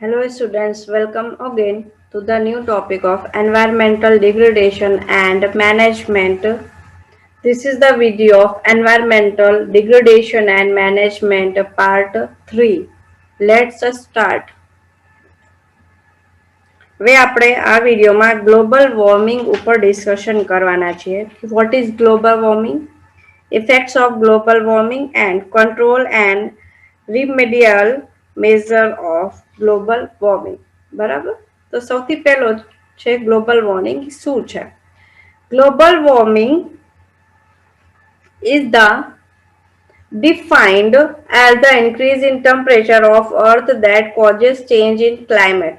Hello students, welcome again to the new topic of environmental degradation and management. This is the video of environmental degradation and management part 3. Let's start. હવે આપણે આ વિડીયોમાં global warming ઉપર discussion કરવાના છીએ. What is global warming? Effects of global warming and control and remedial measure of global warming. બરાબર, તો સૌથી પહેલો છે ગ્લોબલ વોર્મિંગ શું છે. Global warming is the defined as the increase in temperature of earth that causes change in climate.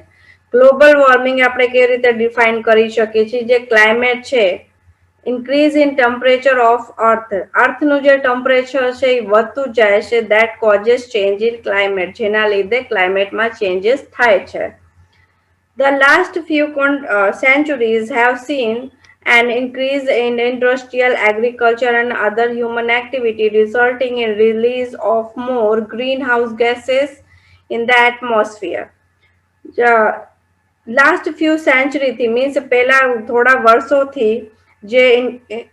Global warming આપણે કેવી રીતે ડિફાઇન કરી શકીએ છીએ? જે ક્લાઇમેટ છે, ઇન્ક્રીઝ ઇન ટેમ્પરેચર ઓફ અર્થનું જે ટેમ્પરેચર છે એ વધતું જાય છે, દેટ કોઝેસ ચેન્જ ઇન ક્લાઇમેટ, જેના લીધે ક્લાઇમેટમાં ચેન્જીસ થાય છે. The last few centuries have seen an increase in industrial agriculture and other human activity, resulting in release of more greenhouse gases in the atmosphere. Last few સેન્ચુરીથી means પહેલા થોડા વર્ષોથી જે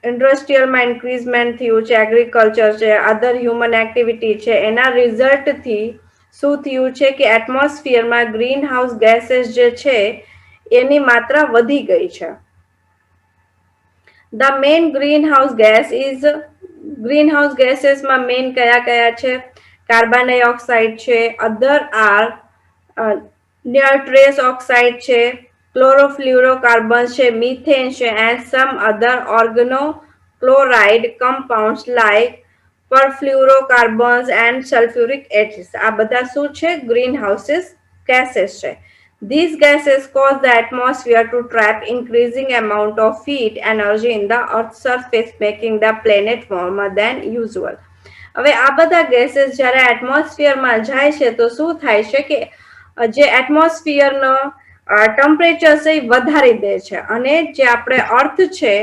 ઇન્ડસ્ટ્રીયલમાં increment થયું છે, એગ્રીકલ્ચર છે, અધર હ્યુમન એક્ટિવિટી છે, એના રિઝલ્ટથી શું થયું છે કે એટમોસ્ફિયરમાં ગ્રીન હાઉસ ગેસીસ જે છે એની માત્રા વધી ગઈ છે. The main greenhouse gas is greenhouse ગેસીસમાં મેઇન કયા કયા છે? કાર્બન ડાયોક્સાઇડ છે, અધર આર nitrous oxide છે, chlorofluorocarbons છે, methane છે, and some other organochloride compounds like perfluorocarbons and sulfuric acids. આ બધા શું છે? greenhouse gases છે. These gases cause the atmosphere to trap increasing amount of heat energy in the earth's surface, making the planet warmer than usual. હવે આ બધા ગેसेस જ્યારે એટમોસ્ફિયરમાં જાય છે તો શું થાય છે કે જે એટમોસ્ફિયરનો ટેમ્પરેચર છે એ વધારી દે છે, અને જે આપણે અર્થ છે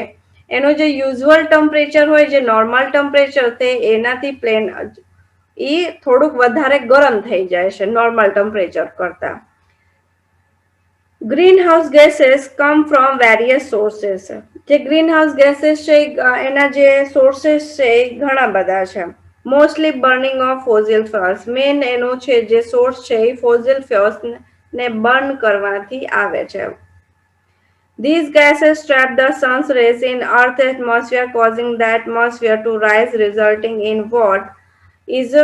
એનું જે યુઝ્યુઅલ ટેમ્પરેચર હોય, જે નોર્મલ ટેમ્પરેચર છે એનાથી એ થોડુંક વધારે ગરમ થઈ જાય છે નોર્મલ ટેમ્પરેચર કરતા. Greenhouse gases come from various sources. જે ગ્રીનહાઉસ ગેસીસ છે એના જે સોર્सेस છે એ ઘણા બધા છે. Mostly burning of fossil fuels, main એનો છે જે સોર્સ છે એ ફોસિલ ફ્યુઅલ્સ ને બર્ન કરવાથી આવે છે. These gases trap the sun's rays in Earth's atmosphere, causing the atmosphere to rise, resulting in what is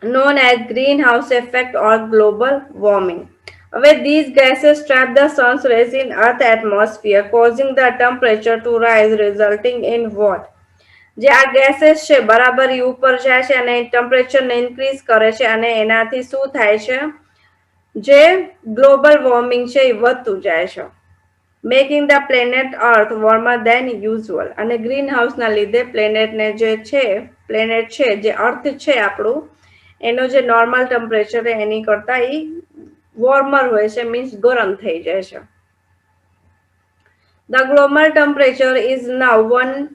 known as greenhouse effect or global warming. હવે these gases trap the sun's rays in Earth's atmosphere, causing the temperature to rise, resulting in what? જે આ ગેसेस છે બરાબર એ ઉપર જાય છે અને ટેમ્પરેચરને increase કરે છે, અને એનાથી શું થાય છે? જે ગ્લોબલ વોર્મિંગ છે એ વધતું જાય છે, making the planet earth warmer than usual. અને ગ્રીન હાઉસના લીધે પ્લેનેટને જે છે, પ્લેનેટ છે જે અર્થ છે આપણું, એનો જે નોર્મલ ટેમ્પરેચર એની કરતા એ વોર્મર હોય છે, મીન્સ ગરમ થઈ જાય છે. The global temperature is now 1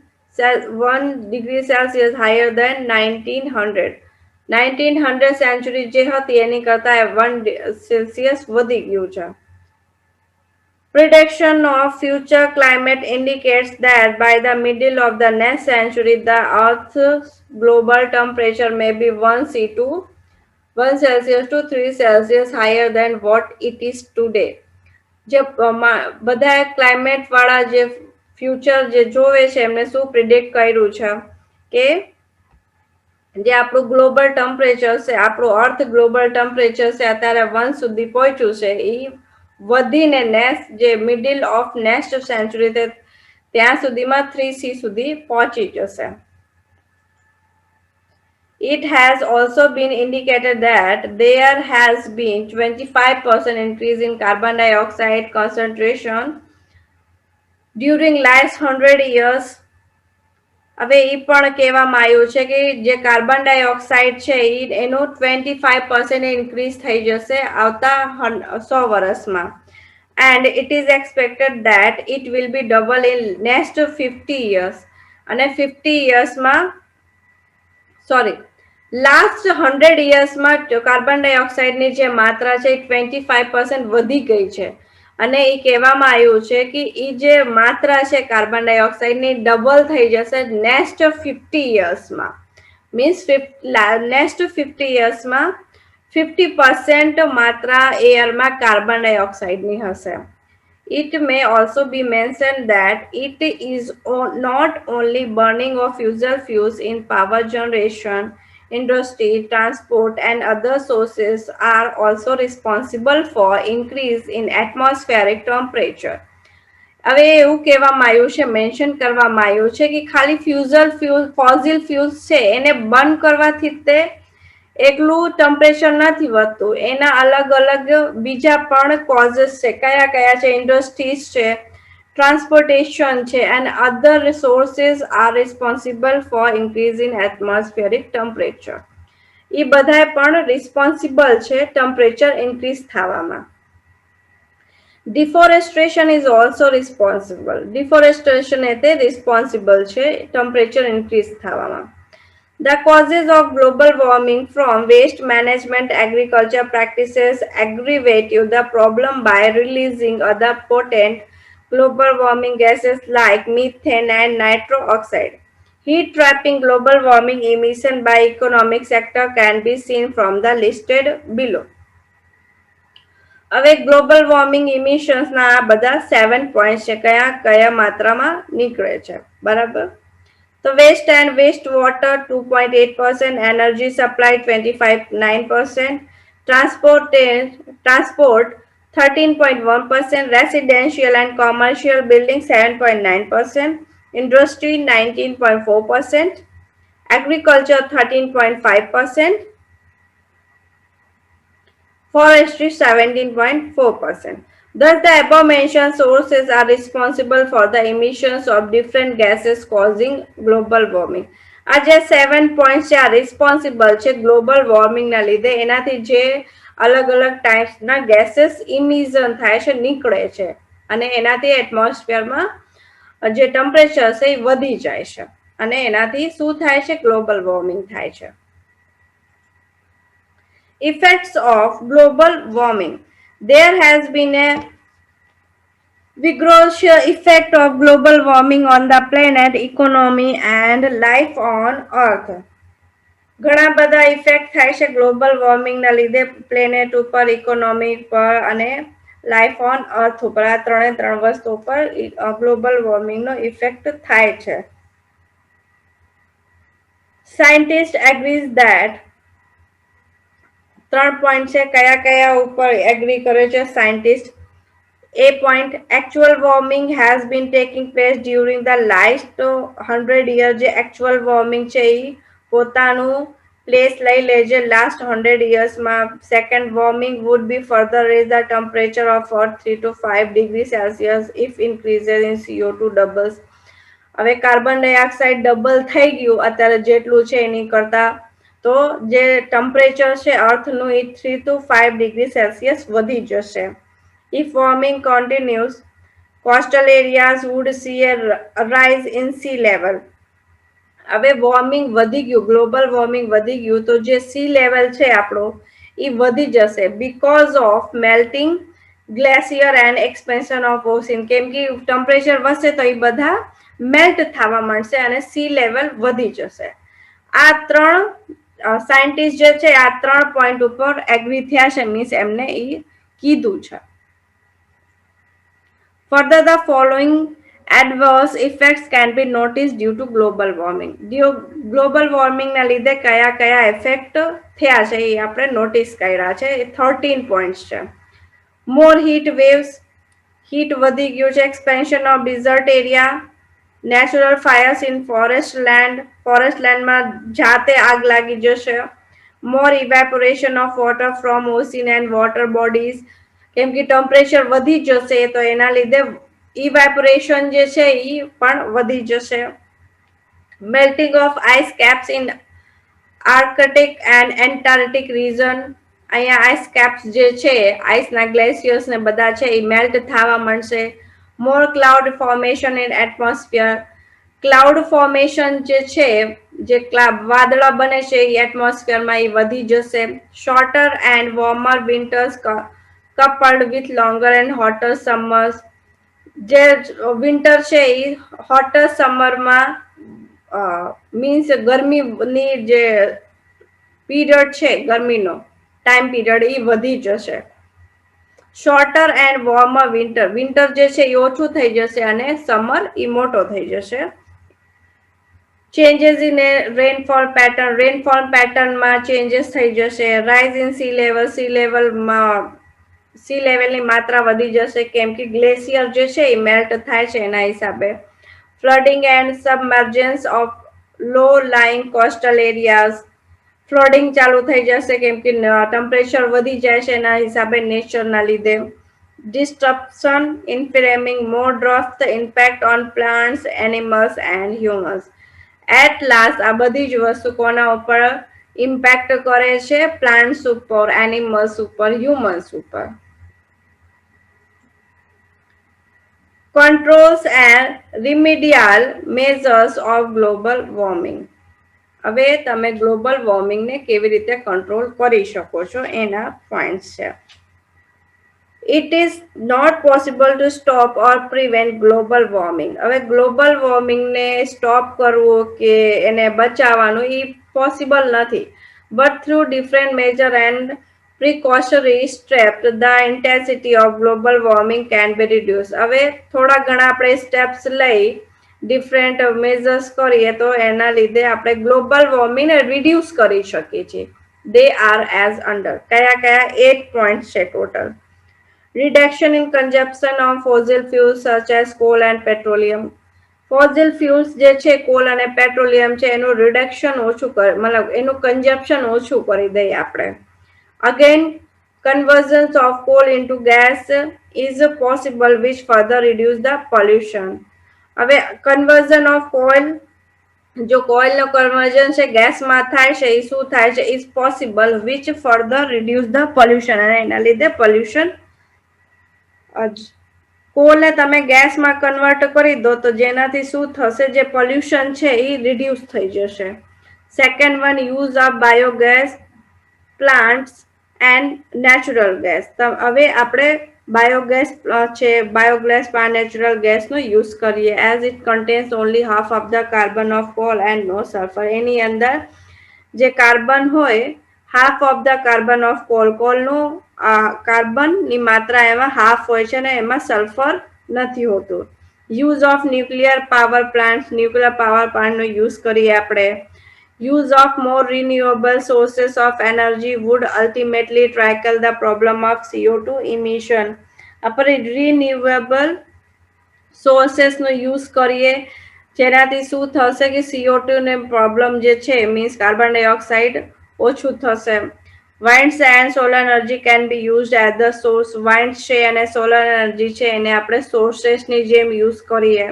degree Celsius higher than 1900. 1900 century જે હતી એની કરતા 1 સેલ્સિયસ વધી ગયું છે. Prediction of future climate indicates that by the middle of the next century, the Earth's global temperature may be 1 Celsius to 3 Celsius higher than what it is today. જે બધા climate વાળા જે ફ્યુચર જે જોવે છે એમને શું પ્રિડિક્ટ કર્યું છે કે જે આપણું ગ્લોબલ ટેમ્પરેચર છે, આપણું અર્થ ગ્લોબલ ટેમ્પરેચર છે અત્યારે 1 સુધી પહોંચ્યું છે, એ વધીને નેક્સ્ટ જે મિડલ ઓફ નેક્સ્ટ સેન્ચુરી ત્યાં સુધીમાં 3C સુધી પહોંચી જશે. It has also been indicated that there has been 25% increase in carbon dioxide concentration during last 100 years. હવે એ પણ કહેવામાં આવ્યું છે કે જે કાર્બન ડાયોક્સાઇડ છે એનું 25% ઇન્ક્રીઝ થઈ જશે આવતા 100 વર્ષમાં, and it is expected that it will be double in next 50 years. અને 50 yearsમાં લાસ્ટ 100 yearsમાં કાર્બન ડાયોક્સાઇડની જે માત્રા છે એ 25% વધી ગઈ છે. અને એ કહેવામાં આવ્યું છે કે એ જે માત્રા છે કાર્બન ડાયોક્સાઇડની ડબલ થઈ જશે નેક્સ્ટ 50 yearsમાં. મીન્સ નેક્સ્ટ 50 yearsમાં 50% માત્રા એરમાં કાર્બન ડાયોક્સાઇડની હશે. It may also be mentioned that it is not only burning of fossil fuels in power generation, industry, transport, and other sources are also responsible for increase in atmospheric temperature. હવે એવું કહેવામાં આવ્યું છે, mention કરવામાં આવ્યું છે કે ખાલી ફોસિલ ફ્યુલ્સ છે એને બંધ કરવાથી તે એકલું ટેમ્પરેચર નથી વધતું, એના અલગ અલગ બીજા પણ કોઝિસ છે. કયા કયા છે? ઇન્ડસ્ટ્રીઝ છે, ટ્રાન્સપોર્ટેશન છે, and other resources are responsible for increase in atmospheric temperature. એ બધા પણ રિસ્પોન્સિબલ છે ટેમ્પરેચર ઇન્ક્રીઝ થવામાં. Deforestation is also responsible. Deforestation એટલે responsible છે temperature increase થવામાં. The causes of global warming from waste management, agriculture practices aggravate the problem by releasing other potent global warming gases like methane and nitrous oxide. Heat trapping global warming emission by economic sector can be seen from the listed below. હવે global warming ઇમિશન્સના આ બધા 7 point છે, કયા કયા માત્રામાં નીકળે છે. બરાબર. તો waste and waste water 2.8%, energy supply 25.9%, transport 13.1%, residential and commercial building 7.9%, industry 19.4%, agriculture 13.5%, forestry 17.4%. Thus, the above mentioned sources are responsible for the emissions of different gases causing global warming. આ જે 7 પોઈન્ટ છે આ responsible છે global વોર્મિંગના લીધે, એનાથી જે અલગ અલગ ટાઈપ્સના ગેસીસ ઇમિશન થાય છે, નીકળે છે, અને એનાથી એટમોસ્ફિયરમાં જે ટેમ્પરેચર છે એ વધી જાય છે, અને એનાથી શું થાય છે? ગ્લોબલ વોર્મિંગ થાય છે. Effects of global warming. There has been a vigorous effect of global warming on the planet, economy and life on earth. ઘણા બધા ઇફેક્ટ થાય છે ગ્લોબલ વોર્મિંગના લીધે પ્લેનેટ ઉપર, ઇકોનોમી પર અને લાઈફ ઓન અર્થ ઉપર. આ ત્રણે ત્રણ વસ્તુ ઉપર ગ્લોબલ વોર્મિંગનો ઇફેક્ટ થાય છે. સાયન્ટિસ્ટ એગ્રીઝ ધેટ 3 પોઈન્ટ છે, કયા કયા ઉપર એગ્રી કરે છે scientist? A point, actual warming has been taking place during the last 100 years. જે actual warming છે એ પોતાનું પ્લેસ લઈ લે છે last 100 yearsમાં. Second, warming would be further raise the temperature of Earth 3 to 5 degrees Celsius if increases in CO2 doubles. હવે carbon dioxide double થઈ ગયું અત્યારે જેટલું છે એની કરતા, તો જે ટેમ્પરેચર છે અર્થનું એ 3 to 5 degree Celsius વધી જશે. If warming continues, coastal areas would see a rise in sea level. હવે વોર્મિંગ વધી ગયું, ગ્લોબલ વોર્મિંગ વધી ગયું, તો જે સી લેવલ છે આપણો એ વધી જશે because of melting glacier and expansion of ocean. કેમ કે ટેમ્પરેચર વધશે તો એ બધા મેલ્ટ થવા માંડશે અને સી લેવલ વધી જશે. આ ત્રણ સાયન્ટિસ્ટ જે છે આ 3 પોઈન્ટ ઉપર એગ્રી થયા છે, મીન્સ એમને એ કીધું છે. Further, the following adverse effects can be noticed due to global warming. Global વોર્મિંગના લીધે કયા કયા ઇફેક્ટ થયા છે એ આપણે નોટિસ કર્યા છે. એ 13 પોઈન્ટ્સ છે. મોર હીટ વેવ્સ, હીટ વધી ગયું છે. Expansion of desert area, natural fires in forest લેન્ડમાં જાતે આગ લાગી જશે. More evaporation of water from ocean and water bodies. કેમ કે ટેમ્પરેચર વધી જશે તો એના લીધે ઇવેપોરેશન જે છે એ પણ વધી જશે. Melting of ice caps in Arctic and Antarctic region. અહીંયા આઈસ કેપ્સ જે છે, આઈસના ગ્લેશિયર્સ ને બધા છે એ મેલ્ટ થવા માંડશે. More cloud formation in atmosphere. Cloud formation જે છે, જે વાદળા બને છે એ એટમોસ્ફિયરમાં એ વધી જશે. Sorter and વોર્મર winters coupled with longer and હોટર summers, જે વિન્ટર છે એ હોટર સમરમાં મીન્સ ગરમીની જે પીરિયડ છે, ગરમીનો ટાઈમ પીરિયડ એ વધી જશે. શોર્ટર એન્ડ વોર્મર વિન્ટર, વિન્ટર જે છે એ ઓછું થઈ જશે અને સમર એ મોટો થઈ જશે. Changes in rainfall pattern, rainfall પેટર્નમાં ચેન્જીસ થઈ જશે. રાઇઝ ઇન સી લેવલમાં સી લેવલની માત્રા વધી જશે, કેમ કે ગ્લેશિયર જે છે એ મેલ્ટ થાય છે એના હિસાબે. Flooding and submergence of low lying coastal areas, flooding ચાલુ થઈ જશે કેમ કે ટેમ્પરેચર વધી જાય છે એના હિસાબે, નેચરના લીધે. Disturbance in farming more drought impact on plants, animals and humans. At last આ બધી જ વસ્તુ કોના ઉપર ઇમ્પેક્ટ કરે છે? પ્લાન્ટ્સ ઉપર, એનિમલ્સ ઉપર, હ્યુમન્સ ઉપર. Controls and remedial measures of global warming. હવે તમે ગ્લોબલ વોર્મિંગને કેવી રીતે કંટ્રોલ કરી શકો છો એના પોઈન્ટ્સ છે. It is not possible to stop or prevent global warming. હવે ગ્લોબલ વોર્મિંગને સ્ટોપ કરવું કે એને બચાવવાનું એ પોસિબલ નથી. But through different major and precautionary steps the intensity of global warming can be reduce. હવે થોડા ઘણા આપણે સ્ટેપ્સ લઈ, ડિફરન્ટ મેજર્સ કરીએ તો એના લીધે આપણે ગ્લોબલ વોર્મિંગને રિડ્યુસ કરી શકીએ છીએ. They are as under. કયા કયા? 8 પોઈન્ટ છે total. Reduction in consumption of fossil fuels such as coal and petroleum. Fossil fuels જે છે, કોલ અને પેટ્રોલિયમ છે, એનું રિડક્શન ઓછું મતલબ એનું કન્ઝપ્શન ઓછું કરી દઈએ આપણે. Again, conversion of coal into gas is possible which further reduce the pollution. હવે conversion of coal, જો કોઇલનું કન્વર્ઝન છે ગેસમાં થાય છે, એ શું થાય છે? Is possible which further reduce the pollution, અને એના લીધે પોલ્યુશન કોલને તમે ગેસમાં કન્વર્ટ કરી દો તો જેનાથી શું થશે? જે પોલ્યુશન છે એ રિડ્યુસ થઈ જશે. Second one, use of biogas plants and natural gas. હવે આપણે બાયોગેસ છે, બાયોગેસ પ્લાન્ટ નેચરલ ગેસનો યુઝ કરીએ. As it contains only half of the carbon of coal and no sulphur. એની અંદર જે કાર્બન હોય, half of the carbon of કોલનું કાર્બનની માત્રા એમાં હાફ હોય છે અને એમાં સલ્ફર નથી હોતું. Use of nuclear power plant, nuclear power પ્લાન્ટનો યુઝ કરીએ આપણે. Use of more renewable sources of energy would ultimately tackle the problem of CO2 emission. આપણે renewable sources નો યુઝ કરીએ, જેનાથી શું થશે કે CO2 ને પ્રોબ્લેમ જે છે, મીન્સ કાર્બન ડાયોક્સાઇડ ઓછું થશે. Winds and solar energy can be used as the source. Winds છે અને solar energy છે એને આપણે સોર્સેસની જેમ યુઝ કરીએ.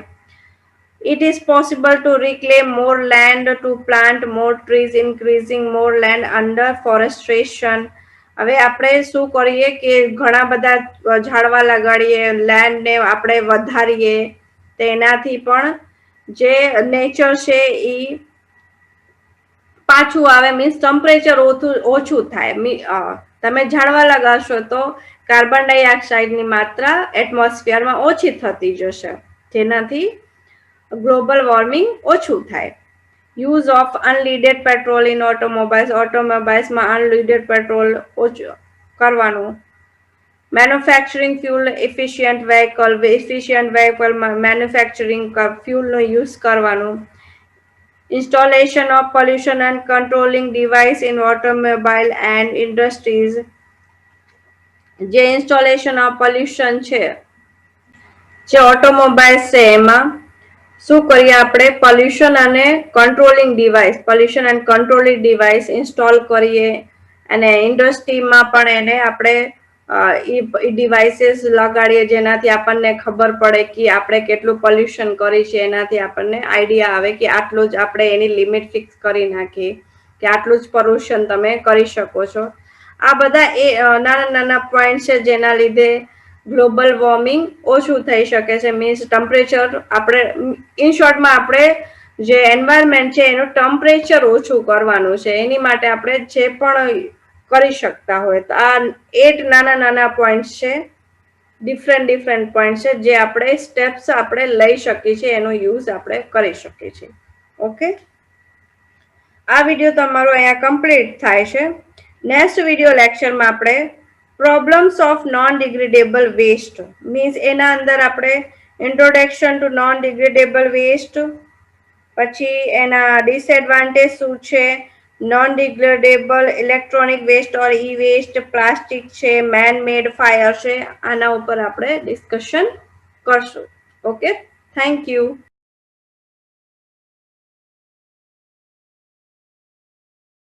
It is possible to reclaim more land, to plant more trees, increasing more land under forestation. હવે આપણે શું કરીએ કે ઘણા બધા ઝાડવા લગાડીએ, લેન્ડને આપણે વધારીએ, તેનાથી પણ જે નેચર છે એ પાછું આવે, મીન્સ ટેમ્પરેચર ઓછું થાય. તમે ઝાડવા લગાવશો તો કાર્બન ડાયોક્સાઇડની માત્રા એટમોસ્ફિયરમાં ઓછી થતી જશે, જેનાથી ગ્લોબલ વોર્મિંગ ઓછું થાય. Use of unleaded petrol in automobiles, ઓટોમોબાઈલ્સમાં અનલીડેડ પેટ્રોલ ઓછું કરવાનું. Manufacturing fuel efficient vehicle manufacturing ફ્યુલનો યુઝ કરવાનું. Installation of pollution and controlling device in automobile and industries. જે ઇન્સ્ટોલેશન ઓફ પોલ્યુશન છે, જે ઓટોમોબાઈલ્સ છે એમાં શું કરીએ આપણે? પોલ્યુશન અને કંટ્રોલિંગ ડિવાઇસ ઇન્સ્ટોલ કરીએ, અને ઇન્ડસ્ટ્રીમાં પણ એને આપણે ડિવાઇસીસ લગાડીએ, જેનાથી આપણને ખબર પડે કે આપણે કેટલું પોલ્યુશન કરી છે. એનાથી આપણને આઈડિયા આવે કે આટલું જ આપણે એની લિમિટ ફિક્સ કરી નાખીએ કે આટલું જ પોલ્યુશન તમે કરી શકો છો. આ બધા એ નાના નાના પોઈન્ટ છે જેના લીધે ગ્લોબલ વોર્મિંગ ઓછું થઈ શકે છે, મીન્સ ટેમ્પરેચર આપણે ઇન શોર્ટમાં આપણે જે એન્વાયરમેન્ટ છે એનું ટેમ્પરેચર ઓછું કરવાનું છે. એની માટે આપણે જે પણ કરી શકતા હોય તો આ 8 નાના નાના પોઈન્ટ્સ છે, ડિફરન્ટ પોઈન્ટ છે, જે આપણે સ્ટેપ્સ આપણે લઈ શકીએ છીએ, એનો યુઝ આપણે કરી શકીએ છીએ. ઓકે, આ વિડીયો તમારો અહીંયા કમ્પ્લીટ થાય છે. નેક્સ્ટ વિડીયો લેક્ચરમાં આપણે problems of non degradable waste, means એના અંદર આપણે introduction to non degradable waste, પછી એના ડિસએડવાન્ટેજ શું છે, non degradable electronic waste or e waste, plastic છે, મેન મેડ ફાયર છે, આના ઉપર આપણે ડિસ્કશન કરશું. Okay, thank you.